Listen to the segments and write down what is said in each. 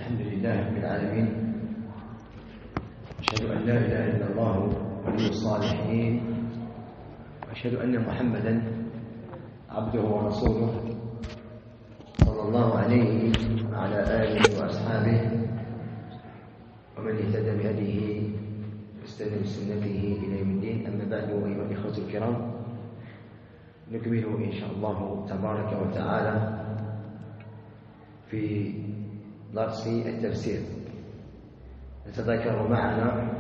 الحمد لله رب العالمين. أشهد أن لا إله إلا الله ولي الصالحين، وأشهد أن محمدا عبده ورسوله صلى الله عليه وعلى آله وأصحابه ومن اهتدى بهديه واستنى بسنته إلى يوم الدين. أما بعد، أيها الإخوة الكرام، نكمل إن شاء الله تبارك وتعالى في درس التفسير. نتذكر معنا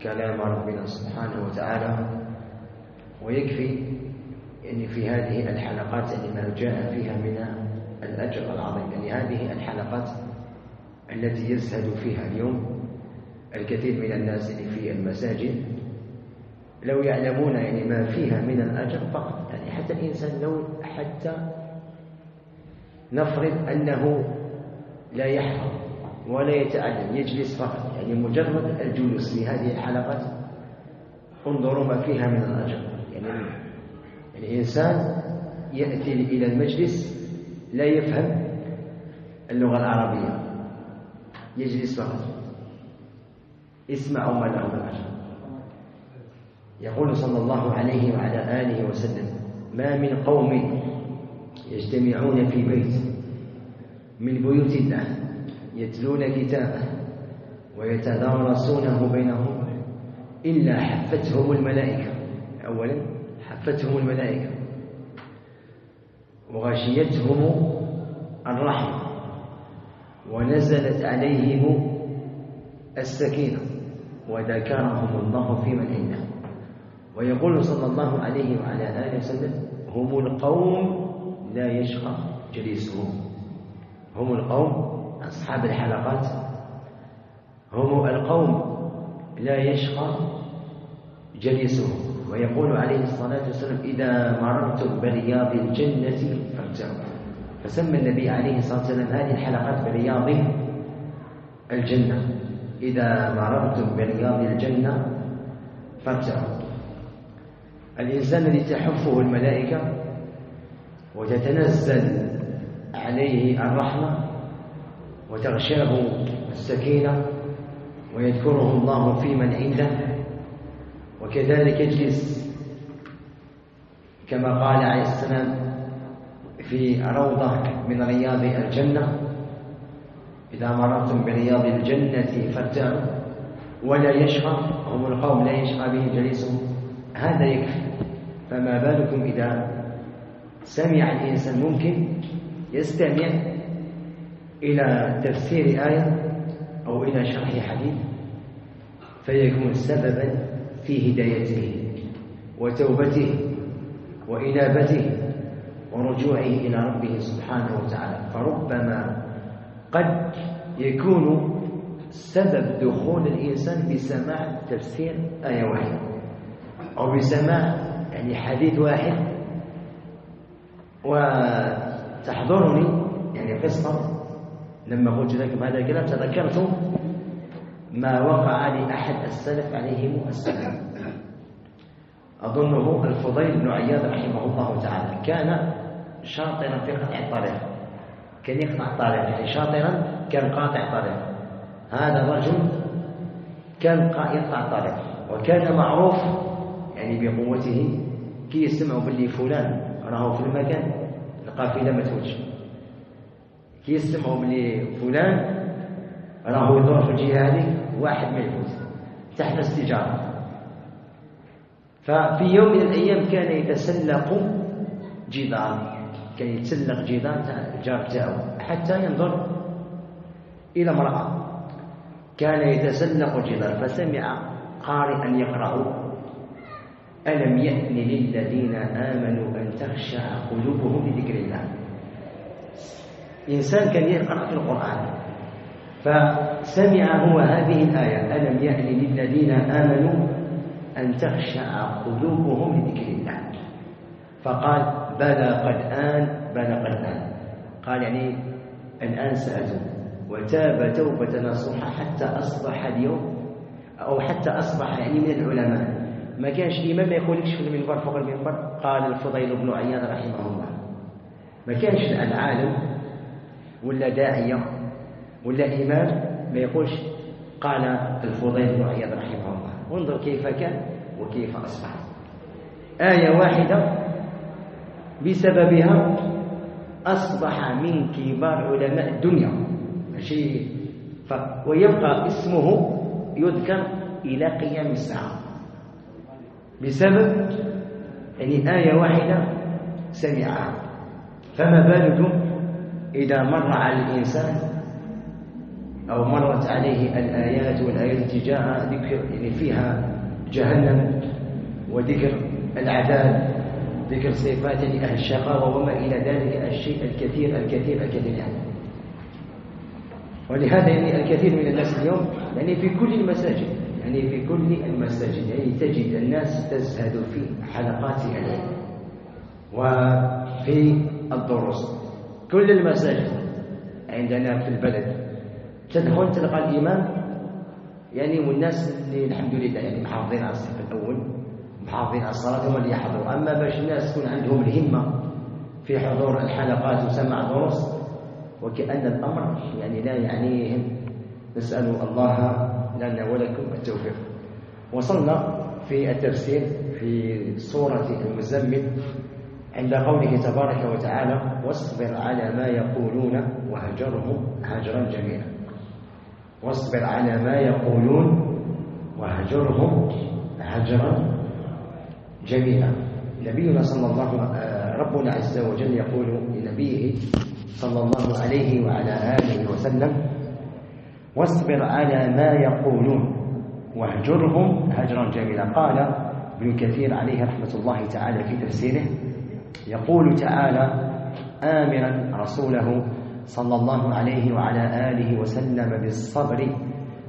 كلام ربنا سبحانه وتعالى، ويكفي أن في هذه الحلقات ما جاء فيها من الأجر العظيم، يعني هذه الحلقات التي يزهد فيها اليوم الكثير من الناس في المساجد لو يعلمون يعني ما فيها من الأجر فقط. يعني حتى الإنسان لو حتى نفرض أنه لا يحفظ ولا يتعلم، يجلس فقط، يعني مجرد الجلوس في هذه الحلقات انظروا ما فيها من الأجر. يعني الإنسان يأتي إلى المجلس لا يفهم اللغة العربية، يجلس فقط، اسمعوا ما له من الأجر. يقول صلى الله عليه وعلى آله وسلم: ما من قوم يجتمعون في بيت من بيوت الله يتلون كتابه ويتدارسونه بينهم إلا حفتهم الملائكة. أولا حفتهم الملائكة وغشيتهم الرحمة ونزلت عليهم السكينة وذكرهم الله في من عنده. ويقول صلى الله عليه وعلى آله وسلم: هم القوم لا يشقى جليسهم. هم القوم أصحاب الحلقات، هم القوم لا يشقى جليسهم. ويقول عليه الصلاة والسلام: إذا مررتم برياض الجنة فارتعوا. فسمى النبي عليه الصلاة والسلام هذه الحلقات برياض الجنة. إذا مررتم برياض الجنة فارتعوا. الإنسان الذي تحفه الملائكة وتتنزل عليه الرحمة وتغشاه السكينة ويذكره الله في من عنده، وكذلك يجلس كما قال عليه السلام في روضة من رياض الجنة: إذا مررتم برياض الجنة فارتعوا ولا يشقى. هم القوم لا يشقى بهم جليسهم. هذا يكفي، فما بالكم إذا سمع الإنسان، ممكن يستمع إلى تفسير آية أو إلى شرح حديث فيكون سببا في هدايته وتوبته وإنابته ورجوعه إلى ربه سبحانه وتعالى. فربما قد يكون سبب دخول الإنسان بسماع تفسير آية واحدة أو بسماع يعني حديث واحد. وتحضرني يعني قصة لما قلت لكم هذا الكلام تذكرت ما وقع لأحد السلف عليهم السلام، أظنه الفضيل بن عياض رحمه الله تعالى. كان شاطرا في قطع الطريق، كان يقطع الطريق، يعني شاطرا، كان قاطع طريق. هذا الرجل كان يقطع الطريق، وكان معروف يعني بقوته. كي يسمعوا باللي فلان راهو في المكان القافلة ما تفوتش، كي يسمعوا باللي فلان راهو يدور في الجهة هذه واحد ما يفوت تحت السجارة. ففي يوم من الأيام كان يتسلق جدار، كان يتسلق جدار تاع الجار تاعو حتى ينظر إلى امرأة. كان يتسلق جدار فسمع قارئا يقرأ: ألم يأن للذين آمنوا أن تخشع قلوبهم لذكر الله. إنسان كان يقرأ في القرآن فسمع هو هذه الآية: ألم يأن للذين آمنوا أن تخشع قلوبهم لذكر الله. فقال: بلى قد آن، بلى قد آن. قال يعني الآن سأتوب، وتاب توبة نصوحة حتى أصبح اليوم، أو حتى أصبح يعني من العلماء. ما كانش إمام ما يقولكش في المنبر فوق المنبر. قال الفضيل بن عياض رحمه الله: ما كانش الآن عالم ولا داعية ولا إمام ما يقولش قال الفضيل بن عياض رحمه الله. وانظر كيف كان وكيف أصبح. آية واحدة بسببها أصبح من كبار علماء الدنيا ماشي ويبقى اسمه يذكر إلى قيام الساعة بسبب يعني آية واحدة سمعها. فما بالكم إذا مر على الإنسان أو مرت عليه الآيات والآيات التي جاء ذكر يعني فيها جهنم وذكر العذاب، ذكر صفات أهل الشقاوة وما إلى ذلك الشيء الكثير الكثير الكثير يعني. ولهذا يعني الكثير من الناس اليوم يعني في كل المساجد يعني تجد الناس تزهد في حلقات العلم وفي الدروس. كل المساجد عندنا في البلد تدخل تلقى الإمام يعني والناس اللي الحمد لله يعني محافظين على الصف الأول محافظين على الصلاة هم اللي يحضروا. أما باش الناس تكون عندهم الهمة في حضور الحلقات وسماع الدروس وكأن الأمر يعني لا يعنيهم، نسأل الله لنا ولكم التوفيق. وصلنا في التفسير في سورة المزمل عند قوله تبارك وتعالى واصبر على ما يقولون وهجرهم هجرا جميلا. واصبر على ما يقولون وهجرهم هجرا جميلا. نبينا صلى الله ربنا عز وجل يقول لنبيه صلى الله عليه وعلى آله وسلم واصبر على ما يقولون واهجرهم هجرا جميلا. قال ابن كثير عليه رحمة الله تعالى في تفسيره يقول تعالى آمرا رسوله صلى الله عليه وعلى آله وسلم بالصبر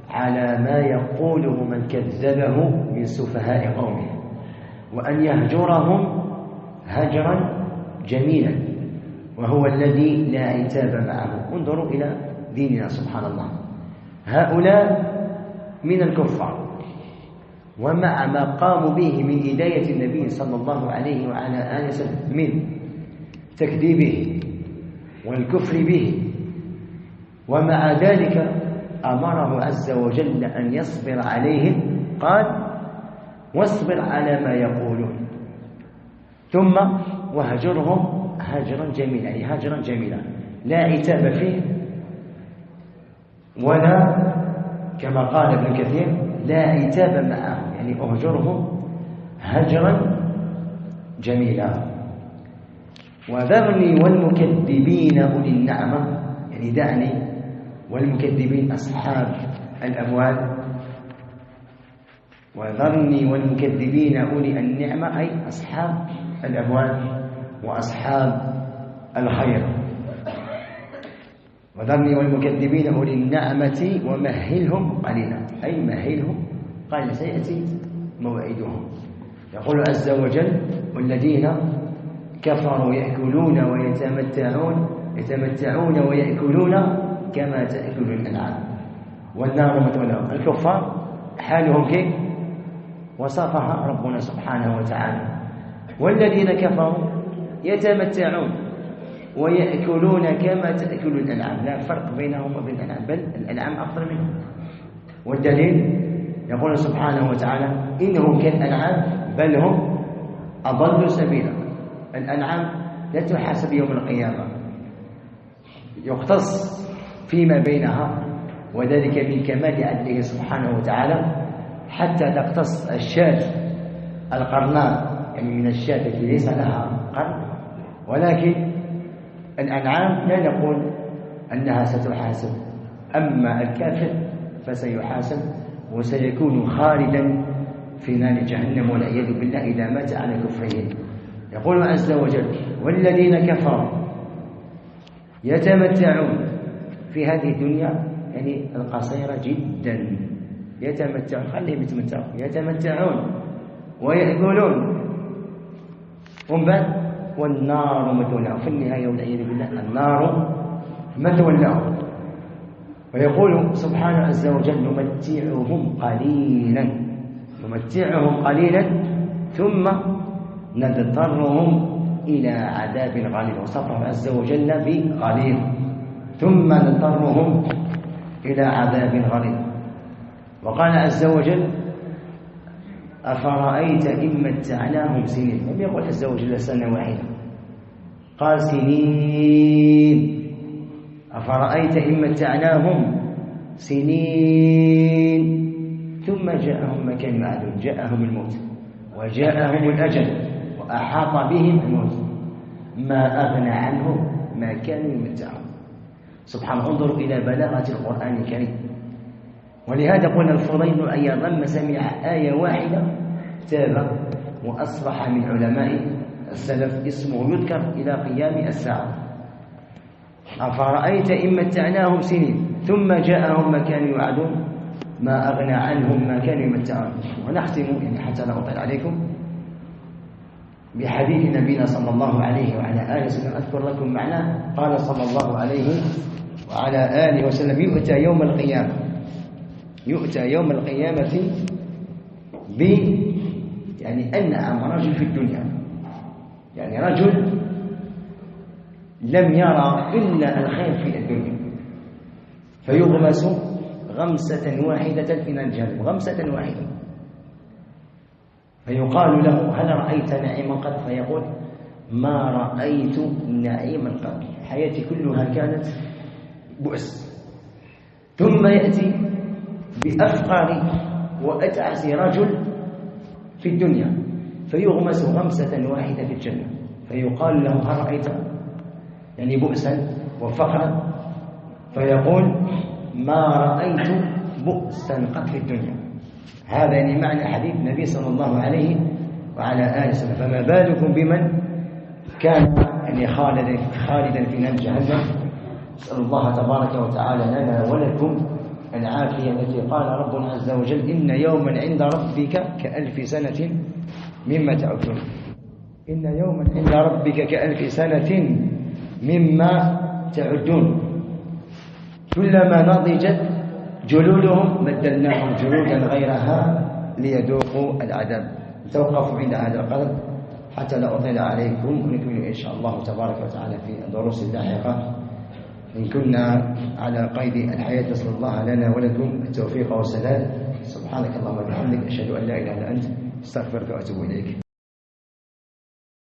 على ما يقوله من كذبه من سفهاء قومه وأن يهجرهم هجرا جميلا وهو الذي لا عتاب معه. انظروا إلى ديننا سبحان الله. هؤلاء من الكفار ومع ما قاموا به من هداية النبي صلى الله عليه وعلى آله وسلم من تكذيبه والكفر به ومع ذلك أمره عز وجل أن يصبر عليهم. قال واصبر على ما يقولون ثم وهجرهم هجرا جميلا يعني هجرا جميلا لا عتاب فيه ولا كما قال ابن كثير لا عتاب معه يعني أهجرهم هجرا جميلا. وذرني والمكذبين أولي النعمة يعني دعني والمكذبين أصحاب الأموال. وذرني والمكذبين أولي النعمة أي أصحاب الأموال وأصحاب الخير. وذرني والمكذبين أولي النعمة ومهلهم قليلا أي مهلهم قال سيأتي موعدهم. يقول عز وجل والذين كفروا يأكلون يتمتعون ويأكلون كما تأكل الأنعام والنار مثواهم. الكفار حالهم كيف وصفها ربنا سبحانه وتعالى والذين كفروا يتمتعون ويأكلون كما تأكل الأنعام لا فرق بينهم وبين الأنعام بل الأنعام أفضل منهم. والدليل يقول سبحانه وتعالى إنهم كالأنعام بل هم أضل سبيلا. الأنعام لا تحاسب يوم القيامة يقتص فيما بينها وذلك من كمال عدله سبحانه وتعالى حتى تقتص الشاة القرناء يعني من الشاة التي ليس لها قرن. ولكن الأنعام لا نقول أنها ستحاسب. أما الكافر فسيحاسب وسيكون خالدا في نار جهنم والعياذ بالله إذا مات على كفره. يقول عز وجل والذين كفروا يتمتعون في هذه الدنيا يعني القصيرة جدا يتمتعون خليهم يتمتعون يتمتعون ويأكلون والنار مثوى لهم في النهاية والعياذ بالله النار مثوى لهم. ويقول سبحانه عز وجل نمتعهم قليلا ثم نضطرهم إلى عذاب غليظ. وصفه عز وجل بغليظ ثم نضطرهم إلى عذاب غليظ. وقال عز وجل: أفرأيت إن متعناهم سنين. لم يقل عز وجل سنة واحدة، قال سنين. أفرأيت إن متعناهم سنين ثم جاءهم ما كانوا يعدون، جاءهم الموت وجاءهم الأجل وأحاط بهم الموت، ما أغنى عنهم ما كانوا يمتعون. سبحان الله، انظروا إلى بلاغة القرآن الكريم. ولهذا قلنا الفضيل بن عياض لما سمع آية واحدة تاب وأصبح من علماء السلف، اسمه يذكر إلى قيام الساعة. أفرأيت إن متعناهم سنين ثم جاءهم ما كانوا يوعدون ما أغنى عنهم ما كانوا يمتعون. ونختم يعني حتى لا أطيل عليكم بحديث نبينا صلى الله عليه وعلى آله وسلم، أذكر لكم معناه. قال صلى الله عليه وعلى آله وسلم: يؤتى يوم القيامة ب يعني أنعم رجل في الدنيا، يعني رجل لم يرى إلا الخير في الدنيا، فيغمس غمسة واحدة في الجنة، غمسة واحدة، فيقال له: هل رأيت نعيما قط؟ فيقول: ما رأيت نعيما قط، حياتي كلها كانت بؤس. ثم يأتي بأفقر وأتعس رجل في الدنيا، فيغمس غمسة واحدة في الجنة، فيقال له: هل رأيت يعني بؤسا وفقرا؟ فيقول: ما رأيت بؤسا قط في الدنيا. هذا يعني معنى حديث النبي صلى الله عليه وعلى آله وسلم. فما بالكم بمن كان يعني خالدا في نار جهنم. نسأل الله تبارك وتعالى لنا ولكم العافية التي قال ربنا عز وجل: إن يوما عند ربك كألف سنة مما تعدون. إن يوما عند ربك كألف سنة مما تعدون. كلما نضجت جلودهم بدلناهم جلودا غيرها ليذوقوا العذاب. توقفوا عند هذا القدر حتى لا أطيل عليكم، ونكمل إن شاء الله تبارك وتعالى في الدروس اللاحقة. إن كنا على قيد الحياة، نسأل الله لنا ولكم التوفيق والسداد. سبحانك اللهم وبحمدك، أشهد أن لا إله إلا أنت، أستغفرك وأتوب إليك.